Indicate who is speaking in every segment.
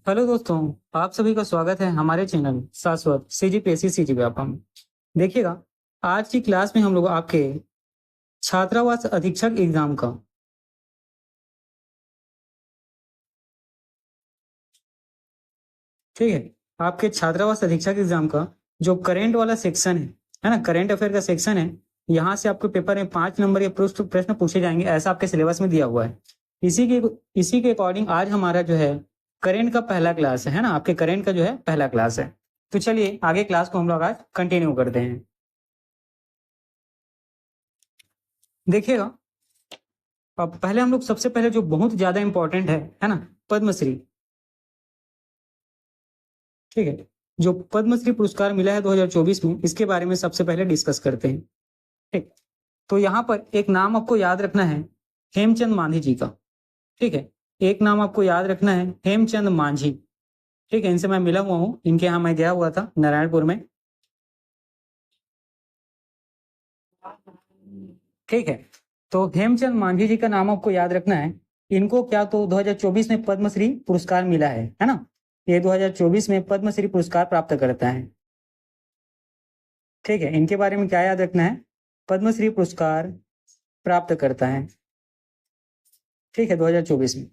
Speaker 1: Hello दोस्तों, आप सभी का स्वागत है हमारे चैनल शाश्वत सीजीपीएससी सीजीव्यापम। देखिएगा, आज की क्लास में हम लोग आपके छात्रावास अधीक्षक एग्जाम का ठीक है, आपके छात्रावास अधीक्षक एग्जाम का जो करंट वाला सेक्शन है ना, करंट अफेयर का सेक्शन है। यहाँ से आपके पेपर में 5 नंबर के प्रश्न पूछे जाएंगे, ऐसा आपके सिलेबस में दिया हुआ है। इसी के अकॉर्डिंग आज हमारा जो है करंट का पहला क्लास है ना, आपके करंट का जो है पहला क्लास है। तो चलिए आगे क्लास को हम लोग आज कंटिन्यू करते हैं। देखिएगा, अब पहले हम लोग सबसे पहले जो बहुत ज्यादा इंपॉर्टेंट है ना, पद्मश्री। ठीक है, जो पद्मश्री पुरस्कार मिला है 2024 में, इसके बारे में सबसे पहले डिस्कस करते हैं। ठीक, तो यहाँ पर एक नाम आपको याद रखना है, हेमचंद मांझी जी का। ठीक है, एक नाम आपको याद रखना है, हेमचंद मांझी। ठीक है, इनसे मैं मिला हुआ हूँ, इनके यहाँ मैं गया हुआ था नारायणपुर में। ठीक है, तो हेमचंद मांझी जी का नाम आपको याद रखना है। इनको क्या तो 2024 में पद्मश्री पुरस्कार मिला है ना। ये 2024 में पद्मश्री पुरस्कार प्राप्त करता है। ठीक है, इनके बारे में क्या याद रखना है, पद्मश्री पुरस्कार प्राप्त करता है। ठीक है, 2024 में।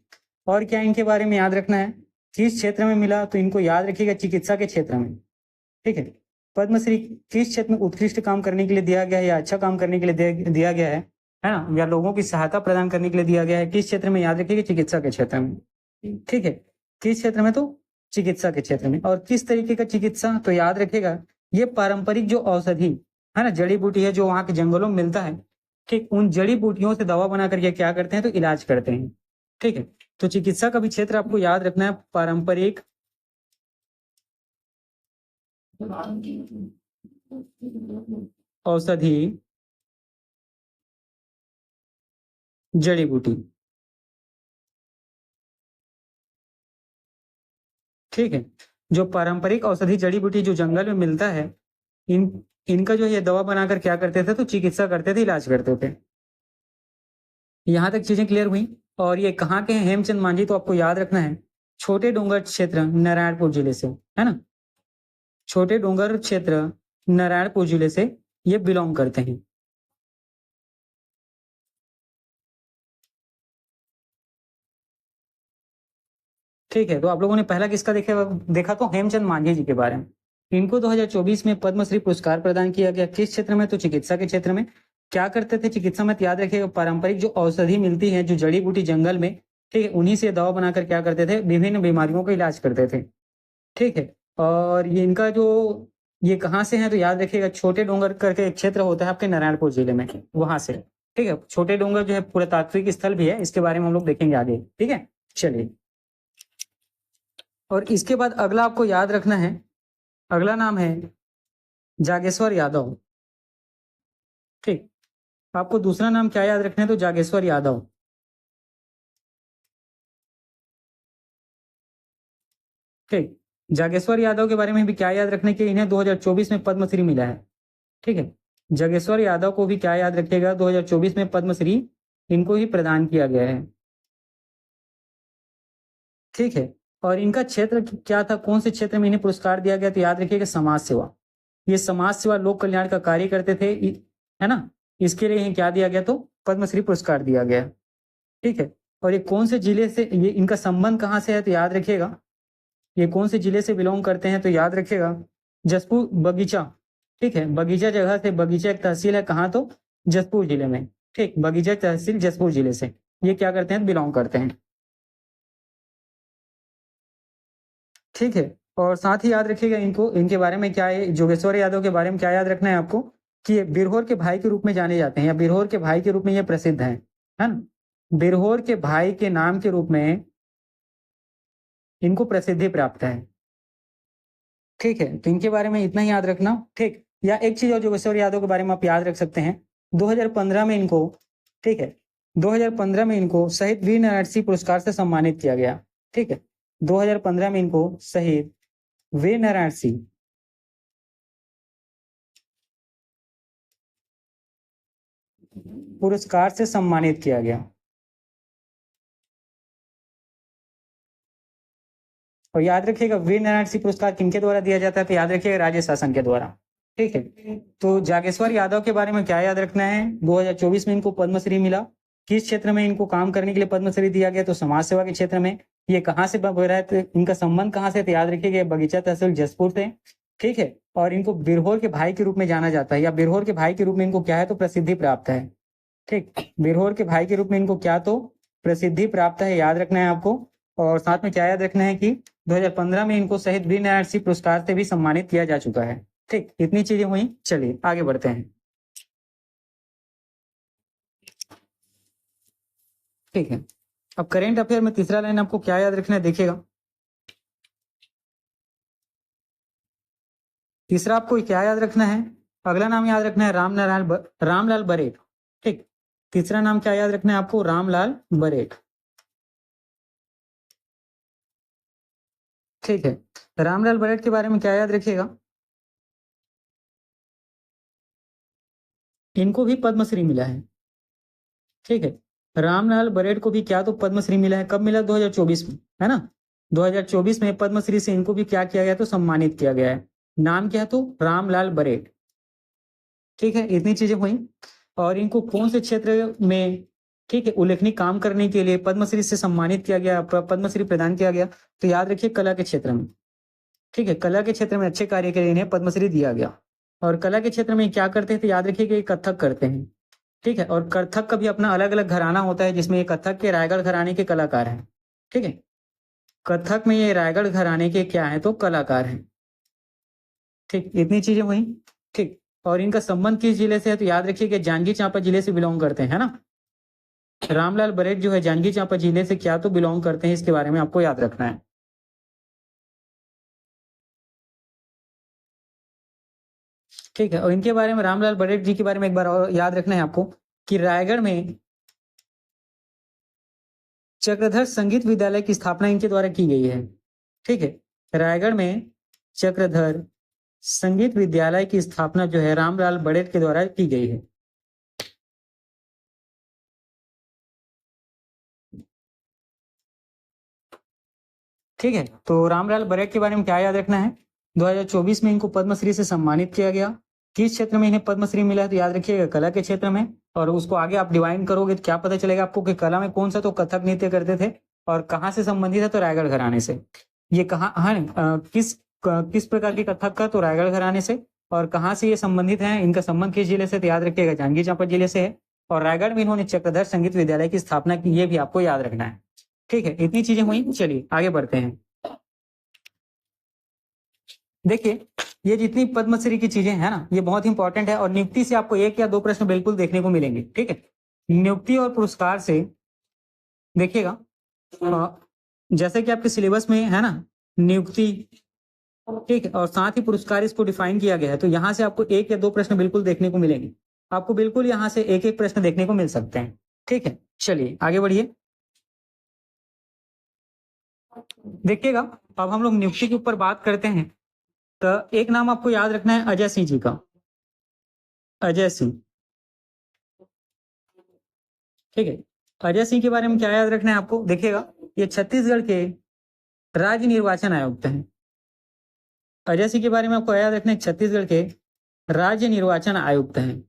Speaker 1: और क्या इनके बारे में याद रखना है, किस क्षेत्र में मिला, तो इनको याद रखिएगा चिकित्सा के क्षेत्र में। ठीक है, पद्मश्री किस क्षेत्र में उत्कृष्ट काम करने के लिए दिया गया है या अच्छा काम करने के लिए दिया गया है ना, या लोगों की सहायता प्रदान करने के लिए दिया गया है, किस क्षेत्र में, याद रखिएगा चिकित्सा के क्षेत्र में। ठीक है, किस क्षेत्र में, तो चिकित्सा के क्षेत्र में। और किस तरीके का चिकित्सा, तो याद रखिएगा ये पारंपरिक जो औषधि है ना, जड़ी बूटी है जो वहां के जंगलों में मिलता है। ठीक, उन जड़ी बूटियों से दवा बना करके क्या करते हैं, तो इलाज करते हैं। ठीक है, तो चिकित्सा का भी क्षेत्र आपको याद रखना है, पारंपरिक औषधि जड़ी बूटी। ठीक है, जो पारंपरिक औषधि जड़ी बूटी जो जंगल में मिलता है, इन इनका जो ये दवा बनाकर क्या करते थे, तो चिकित्सा करते थे, इलाज करते थे। यहाँ तक चीजें क्लियर हुई। और ये कहाँ के हैं हेमचंद मांझी, तो आपको याद रखना है छोटे डोंगर क्षेत्र नारायणपुर जिले से, है ना। छोटे डोंगर क्षेत्र नारायणपुर जिले से ये बिलोंग करते हैं। ठीक है, तो आप लोगों ने पहला किसका देखा तो हेमचंद मांझी जी के बारे में। इनको 2024 में पद्मश्री पुरस्कार प्रदान किया गया, किस क्षेत्र में, तो चिकित्सा के क्षेत्र में। क्या करते थे चिकित्सा में, तो याद रखिएगा पारंपरिक जो औषधि मिलती है, जो जड़ी बूटी जंगल में, ठीक है, उन्हीं से दवा बनाकर क्या करते थे, विभिन्न बीमारियों का इलाज करते थे। ठीक है, और ये इनका जो ये कहाँ से है, तो याद रखिएगा छोटे डोंगर करके एक क्षेत्र होता है आपके नारायणपुर जिले में, वहां से। ठीक है, छोटे डोंगर जो है पुरातात्विक स्थल भी है, इसके बारे में हम लोग देखेंगे आगे। ठीक है, चलिए। और इसके बाद अगला आपको याद रखना है, अगला नाम है जागेश्वर यादव। ठीक, आपको दूसरा नाम क्या याद रखना है, तो जागेश्वर यादव। ठीक, जागेश्वर यादव के बारे में भी क्या याद रखने के, इन्हें 2024 में पद्मश्री मिला है। ठीक है, जागेश्वर यादव को भी क्या याद रखिएगा, 2024 में पद्मश्री इनको ही प्रदान किया गया है। ठीक है, और इनका क्षेत्र क्या था, कौन से क्षेत्र में इन्हें पुरस्कार दिया गया, तो याद रखिएगा समाज सेवा। ये समाज सेवा लोक कल्याण का कार्य करते थे, है ना। इसके लिए इन्हें क्या दिया गया, तो पद्मश्री पुरस्कार दिया गया। ठीक है, और ये कौन से जिले से, ये इनका संबंध कहाँ से है, तो याद रखिएगा ये कौन से जिले से बिलोंग करते हैं, तो याद रखिएगा जसपुर बगीचा। ठीक है, बगीचा जगह से, बगीचा एक तहसील है कहाँ, तो जसपुर जिले में। ठीक, बगीचा तहसील जसपुर जिले से ये क्या करते हैं, बिलोंग करते हैं। ठीक है, और साथ ही याद रखिएगा इनको, इनके बारे में क्या है, जोगेश्वर यादव के बारे में क्या याद रखना है आपको, कि ये बिरहोर के भाई के रूप में जाने जाते हैं, या बिरहोर के भाई के रूप में ये प्रसिद्ध है ना। बिरहोर के भाई के नाम के रूप में इनको प्रसिद्धि प्राप्त है। ठीक है, तो इनके बारे में इतना ही याद रखना। ठीक, या एक चीज और जोगेश्वर यादव के बारे में आप याद रख सकते हैं, 2015 में इनको, ठीक है, 2015 में इनको शहीद वीर नारायण सिंह पुरस्कार से सम्मानित किया गया। ठीक है, 2015 में इनको शहीद वीर नारायण सिंह पुरस्कार से सम्मानित किया गया। और याद रखिएगा वीर नारायण सिंह पुरस्कार किनके द्वारा दिया जाता है, तो याद रखिएगा राज्य शासन के द्वारा। ठीक है, तो जागेश्वर यादव के बारे में क्या याद रखना है, 2024 में इनको पद्मश्री मिला। किस क्षेत्र में इनको काम करने के लिए पद्मश्री दिया गया, तो समाज सेवा के क्षेत्र में। ये कहाँ से हो रहा है, तो इनका संबंध कहाँ से, तो याद रखिएगा बगीचा तहसील जसपुर से। ठीक है, और इनको बिरहोर के भाई के रूप में जाना जाता है, या बिरहोर के भाई के रूप में इनको क्या है, तो प्रसिद्धि प्राप्त है। ठीक, बिरहोर के भाई के रूप में इनको क्या, तो प्रसिद्धि प्राप्त है, याद रखना है आपको। और साथ में क्या याद रखना है कि 2015 में इनको शहीद वीर नारायण सिंह पुरस्कार से भी सम्मानित किया जा चुका है। ठीक, इतनी चीजें हुई, चलिए आगे बढ़ते हैं। ठीक है, अब करेंट अफेयर में तीसरा लाइन आपको क्या याद रखना है, देखिएगा। तीसरा आपको क्या याद रखना है, अगला नाम याद रखना है रामलाल बरेठ। ठीक, तीसरा नाम क्या याद रखना है आपको, रामलाल बरेठ। ठीक है, रामलाल बरेठ के बारे में क्या याद रखिएगा, इनको भी पद्मश्री मिला है। ठीक है, रामलाल बरेठ को भी क्या, तो पद्मश्री मिला है। कब मिला, 2024 में, है ना। 2024 में पद्मश्री से इनको भी क्या किया गया, तो सम्मानित किया गया है। नाम क्या है, तो रामलाल बरेठ। ठीक है, इतनी चीजें हुई। और इनको कौन से क्षेत्र में, ठीक है, उल्लेखनीय काम करने के लिए पद्मश्री से सम्मानित किया गया, पद्मश्री प्रदान किया गया, तो याद रखिए कला के क्षेत्र में। ठीक है, कला के क्षेत्र में अच्छे कार्य के लिए इन्हें पद्मश्री दिया गया। और कला के क्षेत्र में क्या करते हैं, तो याद रखिए कि कथक करते हैं। ठीक है, और कथक का भी अपना अलग अलग घराना होता है, जिसमें ये कथक के रायगढ़ घराने के कलाकार हैं। ठीक है, कथक में ये रायगढ़ घराने के क्या है, तो कलाकार हैं। ठीक, इतनी चीजें हुई। ठीक, और इनका संबंध किस जिले से है, तो याद रखिए कि जांजगीर चांपा जिले से बिलोंग करते हैं, है ना। रामलाल बरेठ जो है जांजगीर चांपा जिले से क्या, तो बिलोंग करते हैं, इसके बारे में आपको याद रखना है। ठीक है, और इनके बारे में, रामलाल बरेठ जी के बारे में एक बार और याद रखना है आपको, कि रायगढ़ में चक्रधर संगीत विद्यालय की स्थापना इनके द्वारा की गई है। ठीक है, रायगढ़ में चक्रधर संगीत विद्यालय की स्थापना जो है रामलाल बरेठ के द्वारा की गई है। ठीक है, तो रामलाल बरेठ के बारे में क्या याद रखना है, 2024 में इनको पद्मश्री से सम्मानित किया गया। किस क्षेत्र में इन्हें पद्मश्री मिला है, तो याद रखिएगा कला के क्षेत्र में। और उसको आगे आप डिवाइन करोगे तो क्या पता चलेगा आपको कि कला में कौन सा, तो कथक नृत्य करते थे। और कहाँ से संबंधित है, तो रायगढ़ घराने से। ये कहाँ, हाँ, किस प्रकार के कथक का, तो रायगढ़ घराने से। और कहाँ से ये संबंधित है, इनका संबंध किस जिले से, तो याद रखिएगा जांजगीर चांपा जिले से है। और रायगढ़ में इन्होंने चक्रधर संगीत विद्यालय की स्थापना की, ये भी आपको याद रखना है। ठीक है, इतनी चीजें हुई, चलिए आगे बढ़ते हैं। देखिए, ये जितनी पद्मश्री की चीजें हैं ना, ये बहुत इंपॉर्टेंट है। और नियुक्ति से आपको एक या दो प्रश्न बिल्कुल देखने को मिलेंगे। ठीक है, नियुक्ति और पुरस्कार से देखिएगा, जैसे कि आपके सिलेबस में है ना, नियुक्ति, ठीक है, और साथ ही पुरस्कार इसको डिफाइन किया गया है। तो यहाँ से आपको एक या दो प्रश्न बिल्कुल देखने को मिलेंगे। आपको बिल्कुल यहाँ से एक एक प्रश्न देखने को मिल सकते हैं। ठीक है, चलिए आगे बढ़िए। देखिएगा, अब हम लोग नियुक्ति के ऊपर बात करते हैं। तो एक नाम आपको याद रखना है, अजय सिंह जी का। अजय सिंह। ठीक है, अजय सिंह के बारे में क्या याद रखना है आपको, देखिएगा, ये छत्तीसगढ़ के राज्य निर्वाचन आयुक्त हैं। अजय सिंह के बारे में आपको याद रखना है, छत्तीसगढ़ के राज्य निर्वाचन आयुक्त हैं।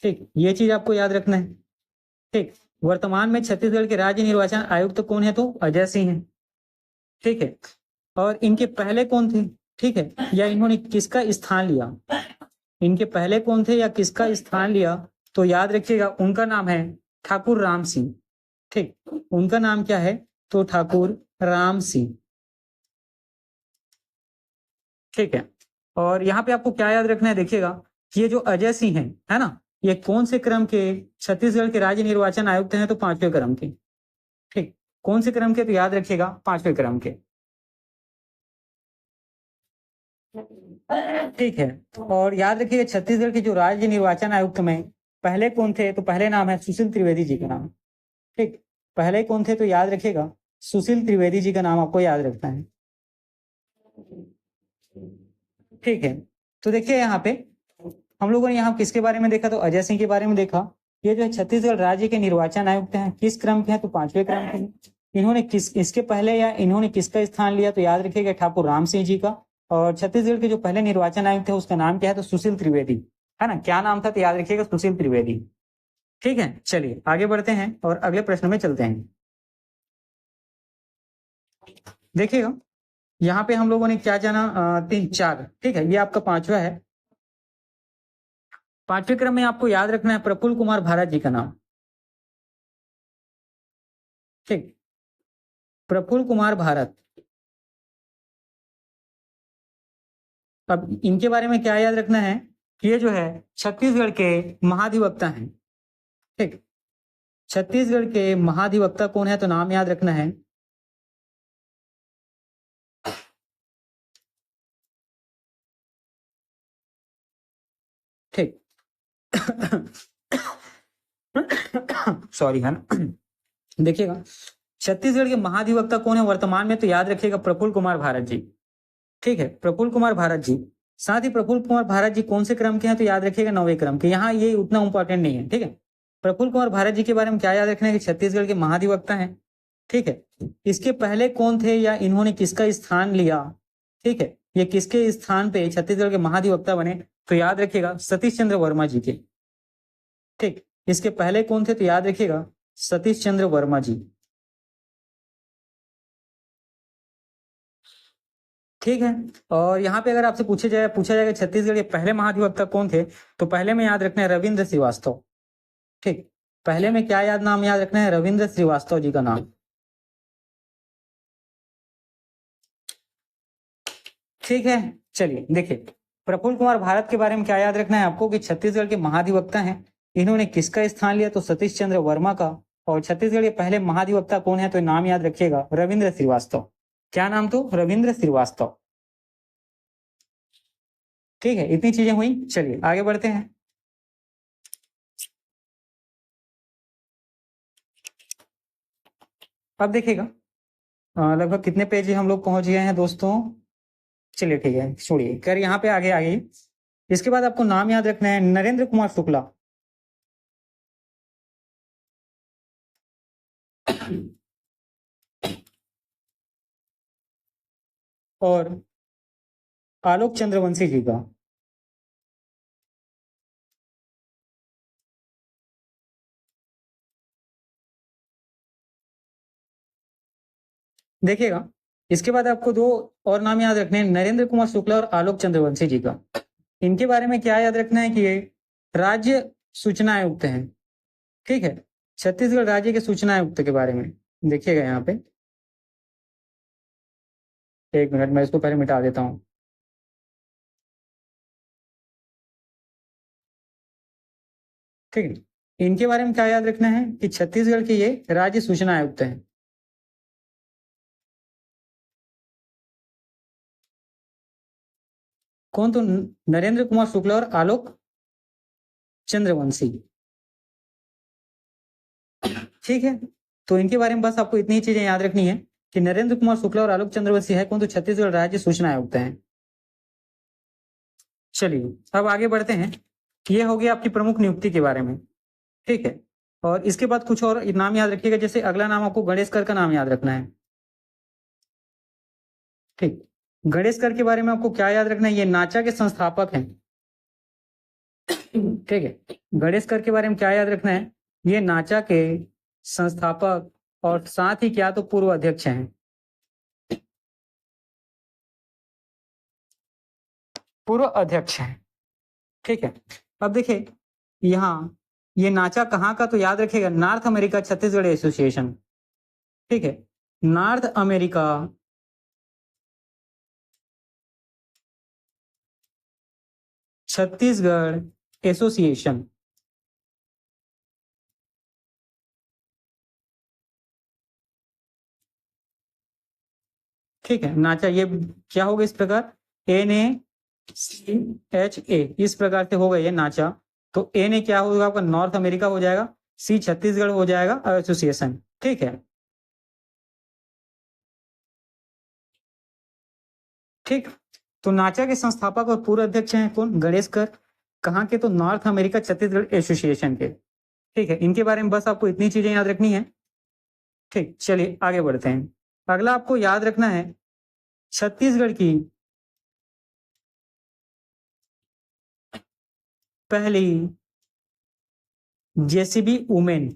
Speaker 1: ठीक, ये चीज आपको याद रखना है। ठीक, वर्तमान में छत्तीसगढ़ के राज्य निर्वाचन आयुक्त कौन है, तो अजय सिंह है। ठीक है, और इनके पहले कौन थे, ठीक है, या इन्होंने किसका स्थान लिया, इनके पहले कौन थे या किसका स्थान लिया, तो याद रखिएगा उनका नाम है ठाकुर राम सिंह। ठीक, उनका नाम क्या है, तो ठाकुर राम सिंह। ठीक है, और यहाँ पे आपको क्या याद रखना है, देखिएगा, ये जो अजय सिंह है ना, ये कौन से क्रम के छत्तीसगढ़ के राज्य निर्वाचन आयुक्त हैं, तो पांचवें क्रम के। ठीक, कौन से क्रम के, तो याद रखिएगा पांचवें क्रम के। ठीक है, और याद रखिएगा छत्तीसगढ़ के जो राज्य निर्वाचन आयुक्त में पहले कौन थे, तो पहले नाम है सुशील त्रिवेदी जी का नाम। ठीक, पहले कौन थे, तो याद रखिएगा सुशील त्रिवेदी जी का नाम आपको याद रखना है। ठीक है, तो देखिए यहाँ पे हम लोगों ने यहाँ किसके बारे में देखा, तो अजय सिंह के बारे में देखा। ये जो है छत्तीसगढ़ राज्य के निर्वाचन आयुक्त हैं, किस क्रम के हैं, तो 5वें क्रम के हैं। इन्होंने किस इसके पहले या इन्होंने किसका स्थान लिया, तो याद रखिएगा ठाकुर राम सिंह जी का। और छत्तीसगढ़ के जो पहले निर्वाचन आयुक्त थे उसका नाम क्या है, तो सुशील त्रिवेदी, है ना। क्या नाम था, तो याद रखिएगा सुशील त्रिवेदी। ठीक है, चलिए आगे बढ़ते हैं और अगले प्रश्न में चलते हैं। देखिएगा यहाँ पे हम लोगों ने क्या जाना, 3 4, ठीक है, ये आपका 5वां है। 5वें क्रम में आपको याद रखना है प्रफुल्ल कुमार भारत जी का नाम। ठीक, प्रफुल्ल कुमार भारत। अब इनके बारे में क्या याद रखना है, ये जो है छत्तीसगढ़ के महाधिवक्ता हैं। ठीक, छत्तीसगढ़ के महाधिवक्ता कौन है, तो नाम याद रखना है ठीक। सॉरी, है ना। देखिएगा छत्तीसगढ़ के महाधिवक्ता कौन है वर्तमान में, तो याद रखिएगा प्रफुल्ल कुमार भारत जी। ठीक है, प्रफुल्ल कुमार भारत जी। साथ ही प्रफुल्ल कुमार भारत जी कौन से क्रम के हैं, तो याद रखिएगा 9वें क्रम के। यहाँ ये उतना इंपॉर्टेंट नहीं है। ठीक है, प्रफुल्ल कुमार भारत जी के बारे में क्या याद रखना है कि छत्तीसगढ़ के महाधिवक्ता हैं। ठीक है, इसके पहले कौन थे या इन्होंने किसका स्थान लिया, ठीक है, ये किसके स्थान पे छत्तीसगढ़ के महाधिवक्ता बने, तो याद रखिएगा सतीश चंद्र वर्मा जी के। ठीक, इसके पहले कौन थे, तो याद रखिएगा सतीश चंद्र वर्मा जी। ठीक है, और यहाँ पे अगर आपसे पूछा जाएगा छत्तीसगढ़ के पहले महाधिवक्ता कौन थे, तो पहले में याद रखना है रविंद्र श्रीवास्तव। ठीक, पहले में क्या नाम याद रखना है, रविंद्र श्रीवास्तव जी का नाम। ठीक है, चलिए देखिए प्रफुल्ल कुमार भारत के बारे में क्या याद रखना है आपको कि छत्तीसगढ़ के महाधिवक्ता हैं। इन्होंने किसका स्थान लिया, तो सतीश चंद्र वर्मा का। और छत्तीसगढ़ के पहले महाधिवक्ता कौन है, तो नाम याद रखिएगा रविंद्र श्रीवास्तव। क्या नाम, तो रविंद्र श्रीवास्तव। ठीक है, इतनी चीजें हुई, चलिए आगे बढ़ते हैं। अब देखिएगा लगभग कितने पेज हम लोग पहुंच गए हैं दोस्तों। चलिए ठीक है, छोड़िए कर यहाँ पे आगे आगे। इसके बाद आपको नाम याद रखना है नरेंद्र कुमार शुक्ला। और आलोक चंद्रवंशी जी का। देखिएगा इसके बाद आपको 2 और नाम याद रखने हैं, नरेंद्र कुमार शुक्ला और आलोक चंद्रवंशी जी का। इनके बारे में क्या याद रखना है कि ये राज्य सूचना आयुक्त हैं। ठीक है, छत्तीसगढ़ राज्य के सूचना आयुक्त के बारे में देखिएगा यहाँ पे। एक मिनट, मैं इसको पहले मिटा देता हूँ। ठीक है, इनके बारे में क्या याद रखना है कि छत्तीसगढ़ के ये राज्य सूचना आयुक्त हैं। कौन, तो नरेंद्र कुमार शुक्ला और आलोक चंद्रवंशी। ठीक है, तो इनके बारे में बस आपको इतनी ही चीजें याद रखनी है कि नरेंद्र कुमार शुक्ला और आलोक चंद्रवंशी है कौन, तो छत्तीसगढ़ राज्य सूचना आयुक्त हैं। चलिए अब आगे बढ़ते हैं। ये हो गया आपकी प्रमुख नियुक्ति के बारे में। ठीक है, और इसके बाद कुछ और नाम याद रखिएगा, जैसे अगला नाम आपको गणेशकर का नाम याद रखना है। ठीक, गणेशकर के बारे में आपको क्या याद रखना है, ये नाचा के संस्थापक हैं। ठीक है, गणेशकर के बारे में क्या याद रखना है, ये नाचा के संस्थापक और साथ ही क्या, तो पूर्व अध्यक्ष हैं। पूर्व अध्यक्ष हैं। ठीक है, अब देखिए यहाँ ये नाचा कहाँ का, तो याद रखिएगा नॉर्थ अमेरिका छत्तीसगढ़ एसोसिएशन। ठीक है, नॉर्थ अमेरिका छत्तीसगढ़ एसोसिएशन। ठीक है, नाचा ये क्या होगा इस प्रकार, NACHA, इस प्रकार से होगा ये नाचा। तो NA क्या होगा आपका, नॉर्थ अमेरिका हो जाएगा, C छत्तीसगढ़ हो जाएगा एसोसिएशन। ठीक है, ठीक, तो नाचा के संस्थापक और पूर्व अध्यक्ष हैं कौन? गणेश कर। कहाँ के? तो नॉर्थ अमेरिका छत्तीसगढ़ एसोसिएशन के। ठीक है, इनके बारे में बस आपको इतनी चीजें याद रखनी है। ठीक, चलिए आगे बढ़ते हैं। अगला आपको याद रखना है छत्तीसगढ़ की पहली जेसीबी वुमेन।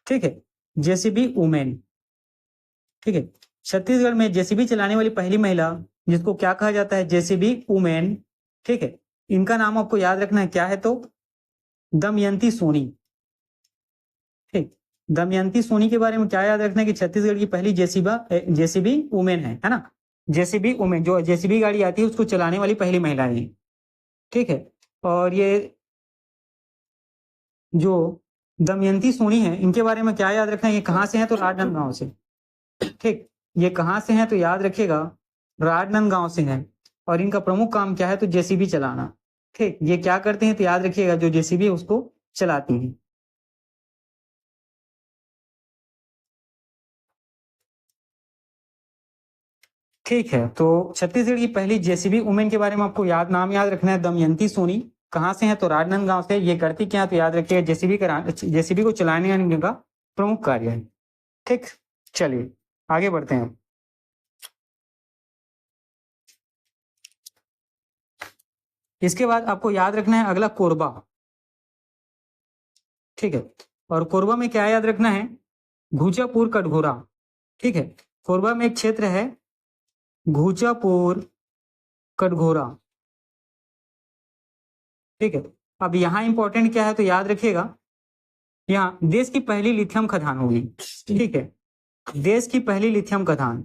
Speaker 1: ठीक है, जेसीबी वुमेन। ठीक है, छत्तीसगढ़ में जेसीबी चलाने वाली पहली महिला, जिसको क्या कहा जाता है? JCB women. ठीक है, इनका नाम आपको याद रखना है, क्या है? तो दमयंती सोनी। ठीक, दमयंती सोनी के बारे में क्या याद रखना है कि छत्तीसगढ़ की पहली जेसीबी वुमेन है ना? जेसीबी वुमेन, जो जेसीबी गाड़ी आती है उसको चलाने वाली पहली महिला है। ठीक है, और ये जो दमयंती सोनी है, इनके बारे में क्या याद रखना है? ये कहाँ से है? तो राजनांदगांव से। ठीक, ये कहाँ से है? तो याद रखिएगा राजनांदगांव से है। और इनका प्रमुख काम क्या है? तो जेसीबी चलाना। ठीक, ये क्या करते हैं? तो याद रखिएगा जो जेसीबी है उसको चलाती है। ठीक है, तो छत्तीसगढ़ की पहली जेसीबी वुमेन के बारे में आपको नाम याद रखना है, दमयंती सोनी। कहाँ से है? तो राजनांदगांव से। ये करती क्या है? तो याद रखिएगा जेसीबी को चलाने का प्रमुख कार्य है। ठीक, चलिए आगे बढ़ते हैं। इसके बाद आपको याद रखना है अगला कोरबा। ठीक है, और कोरबा में क्या याद रखना है? घूचापुर कटघोरा। ठीक है, कोरबा में एक क्षेत्र है घूचापुर कटघोरा। ठीक है, अब यहाँ इंपॉर्टेंट क्या है? तो याद रखिएगा यहाँ देश की पहली लिथियम खदान होगी। ठीक है, देश की पहली लिथियम खदान।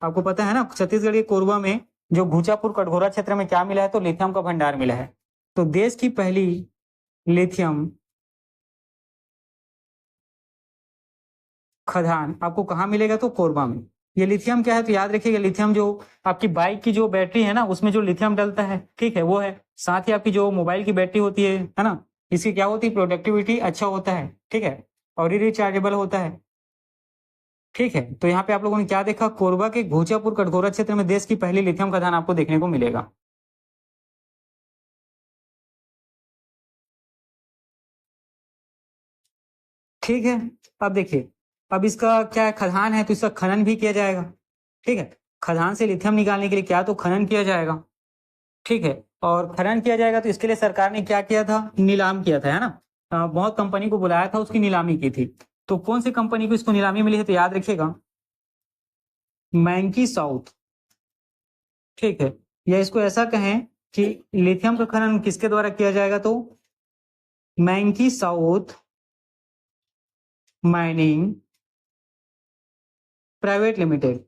Speaker 1: आपको पता है ना छत्तीसगढ़ के कोरबा में जो घूचापुर कटघोरा क्षेत्र में क्या मिला है? तो लिथियम का भंडार मिला है। तो देश की पहली लिथियम खदान आपको कहाँ मिलेगा? तो कोरबा में। ये लिथियम क्या है? तो याद रखिएगा लिथियम जो आपकी बाइक की जो बैटरी है ना, उसमें जो लिथियम डलता है, ठीक है, वो है। साथ ही आपकी जो मोबाइल की बैटरी होती है ना, इसकी क्या होती है? प्रोडक्टिविटी अच्छा होता है। ठीक है, और ये रिचार्जेबल होता है। ठीक है, तो यहाँ पे आप लोगों ने क्या देखा? कोरबा के घोचापुर कटघोरा क्षेत्र में देश की पहली लिथियम खदान आपको देखने को मिलेगा। ठीक है, अब देखिए, अब इसका क्या है? खदान है तो इसका खनन भी किया जाएगा। ठीक है, खदान से लिथियम निकालने के लिए क्या? तो खनन किया जाएगा। ठीक है, और खनन किया जाएगा तो इसके लिए सरकार ने क्या किया था? नीलाम किया था, है ना? बहुत कंपनी को बुलाया था, उसकी नीलामी की थी। तो कौन सी कंपनी को इसको नीलामी मिली है? तो याद रखिएगा मैंकी साउथ। ठीक है, या इसको ऐसा कहें कि लिथियम का खनन किसके द्वारा किया जाएगा? तो मैंकी साउथ माइनिंग प्राइवेट लिमिटेड।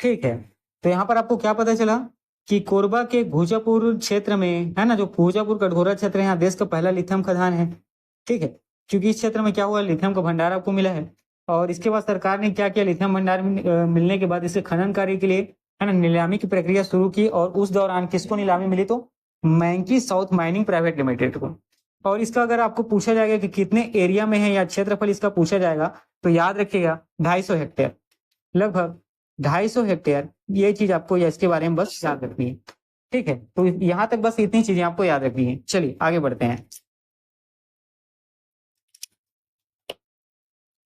Speaker 1: ठीक है, तो यहाँ पर आपको क्या पता चला कि कोरबा के घोजापुर क्षेत्र में, है ना, जो घोजापुर कटघोरा क्षेत्र है, यहाँ देश का पहला लिथियम खदान है। ठीक है, क्योंकि इस क्षेत्र में क्या हुआ? लिथियम का भंडार आपको मिला है। और इसके बाद सरकार ने क्या किया? लिथियम भंडार मिलने के बाद इसे खनन कार्य के लिए, है ना, नीलामी की प्रक्रिया शुरू की। और उस दौरान किसको नीलामी मिली? तो मैंकी साउथ माइनिंग प्राइवेट लिमिटेड को। और इसका अगर आपको पूछा जाएगा कि कितने एरिया में है या क्षेत्रफल इसका पूछा जाएगा, तो याद रखिएगा 250 हेक्टेयर, लगभग 250 हेक्टेयर। ये चीज आपको या इसके बारे में बस याद रखनी है। ठीक है, तो यहां तक बस इतनी चीजें आपको याद रखनी है। चलिए आगे बढ़ते हैं।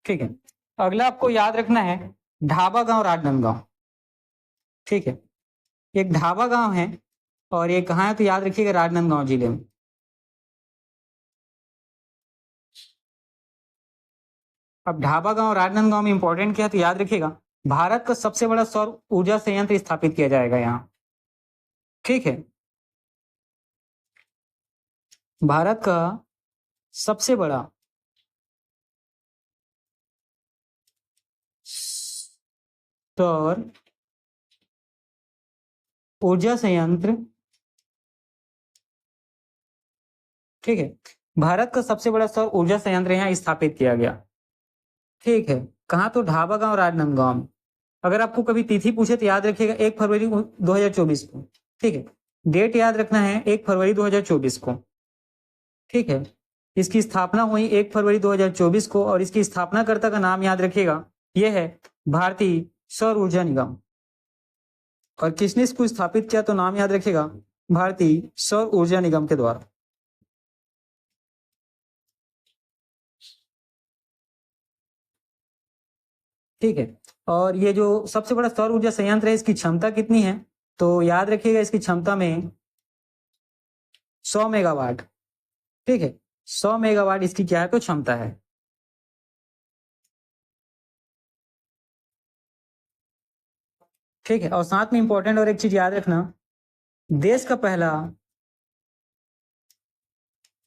Speaker 1: ठीक है, अगला आपको याद रखना है ढाबा गांव राजनांदगांव। ठीक है, एक ढाबा गांव है और ये कहाँ है? तो याद रखिएगा राजनांदगांव जिले में। अब ढाबा गांव राजनांदगांव में इंपॉर्टेंट क्या है? तो याद रखिएगा भारत का सबसे बड़ा सौर ऊर्जा संयंत्र स्थापित किया जाएगा यहाँ। ठीक है, भारत का सबसे बड़ा सौर ऊर्जा संयंत्र, ठीक है, भारत का सबसे बड़ा सौर ऊर्जा संयंत्र यहाँ स्थापित किया गया। ठीक है, कहाँ? तो ढाबा गांव राजनांदगांव में। अगर आपको कभी तिथि पूछे तो याद रखिएगा 1 फरवरी 2024 को। ठीक है, डेट याद रखना है 1 फरवरी 2024 को। ठीक है, इसकी स्थापना हुई 1 फरवरी 2024 को और इसकी स्थापनाकर्ता का नाम याद रखिएगा, यह है भारतीय सौर ऊर्जा निगम। और किसने इसको स्थापित किया तो नाम याद रखिएगा, भारतीय सौर ऊर्जा निगम के द्वारा। ठीक है, और ये जो सबसे बड़ा सौर ऊर्जा संयंत्र है, इसकी क्षमता कितनी है तो याद रखिएगा, इसकी क्षमता में 100 मेगावाट। ठीक है, 100 मेगावाट इसकी क्या है तो क्षमता है। ठीक है, और साथ में इंपॉर्टेंट और एक चीज याद रखना, देश का पहला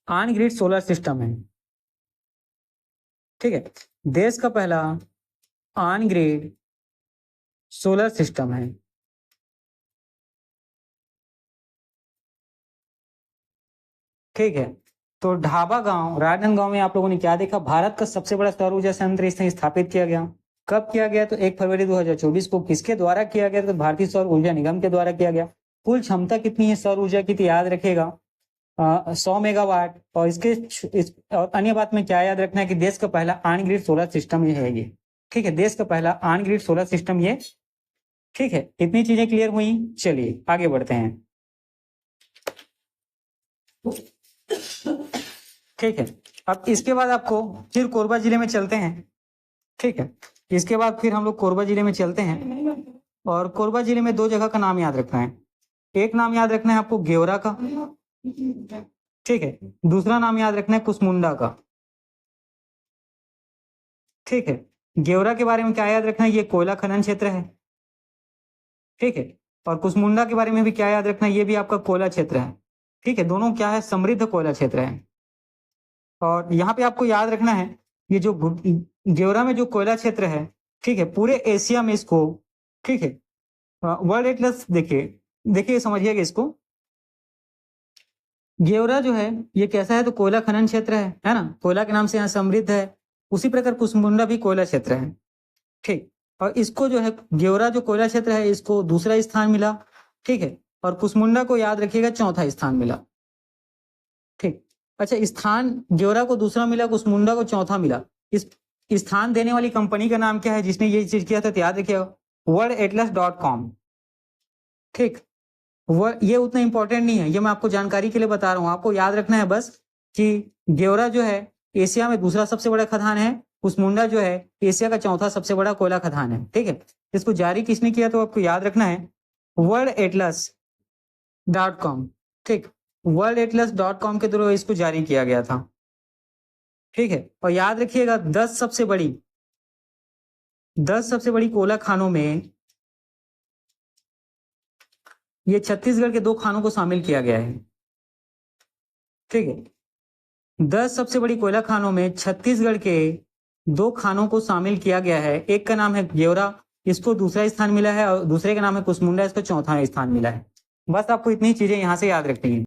Speaker 1: ऑन ग्रिड सोलर सिस्टम है। ठीक है, देश का पहला ऑन ग्रिड सोलर सिस्टम है। ठीक है, तो ढाबा गांव, राजनांदगांव में आप लोगों ने क्या देखा, भारत का सबसे बड़ा सौर ऊर्जा संयंत्र इसने स्थापित किया गया। कब किया गया तो 1 फरवरी 2024 को। किसके द्वारा किया गया तो भारतीय सौर ऊर्जा निगम के द्वारा किया गया। कुल क्षमता कितनी है सौर ऊर्जा की तो याद रखिएगा 100 मेगावाट। और और अन्य बात में क्या याद रखना है कि देश का पहला ऑन ग्रिड सोलर सिस्टम ये है ये। ठीक है, देश का पहला ऑन ग्रिड सोलर सिस्टम ये। ठीक है, इतनी चीजें क्लियर हुई, चलिए आगे बढ़ते हैं। ठीक है, अब इसके बाद आपको फिर कोरबा जिले में चलते हैं। ठीक है, इसके बाद फिर हम लोग कोरबा जिले में चलते हैं और कोरबा जिले में 2 जगह का नाम याद रखना है। एक नाम याद रखना है आपको गेवरा का। ठीक है, दूसरा नाम याद रखना है कुसमुंडा का। ठीक है, गेवरा के बारे में क्या याद रखना है, ये कोयला खनन क्षेत्र है। ठीक है, और कुसमुंडा के बारे में भी क्या याद रखना है, ये भी आपका कोयला क्षेत्र है। ठीक है, दोनों क्या है, समृद्ध कोयला क्षेत्र है। और यहाँ पे आपको याद रखना है, ये जो गेवरा में जो कोयला क्षेत्र है, ठीक है, पूरे एशिया में इसको, ठीक है, वर्ल्ड एटलस, देखिए समझिएगा इसको। गेवरा जो है ये कैसा है तो कोयला खनन क्षेत्र है ना, कोयला के नाम से यहाँ समृद्ध है। उसी प्रकार कुसमुंडा भी कोयला क्षेत्र है। ठीक, और इसको जो है गेवरा जो कोयला क्षेत्र है इसको दूसरा स्थान मिला। ठीक है, और कुसमुंडा को याद रखिएगा चौथा स्थान मिला। ठीक, अच्छा, स्थान गेवरा को दूसरा मिला, कुसमुंडा को चौथा मिला। इस स्थान देने वाली कंपनी का नाम क्या है जिसने ये चीज किया था तो याद रखिएगा worldatlas.com। ठीक, ये उतना इंपॉर्टेंट नहीं है, ये मैं आपको जानकारी के लिए बता रहा हूँ। आपको याद रखना है बस कि गेवरा जो है एशिया में दूसरा सबसे बड़ा खदान है, कुसमुंडा जो है एशिया का चौथा सबसे बड़ा कोयला खदान है। ठीक है, इसको जारी किसने किया तो आपको याद रखना है worldatlas.com। ठीक, worldatlas.com के थ्रू इसको जारी किया गया था। ठीक है, और याद रखिएगा 10 सबसे बड़ी कोयला खानों में ये छत्तीसगढ़ के 2 खानों को शामिल किया गया है। ठीक है, 10 सबसे बड़ी कोयला खानों में छत्तीसगढ़ के 2 खानों को शामिल किया गया है। एक का नाम है गेवरा, इसको दूसरा स्थान मिला है, और दूसरे का नाम है कुसमुंडा, इसको चौथा स्थान मिला है। बस आपको इतनी चीजें यहां से याद रखनी है।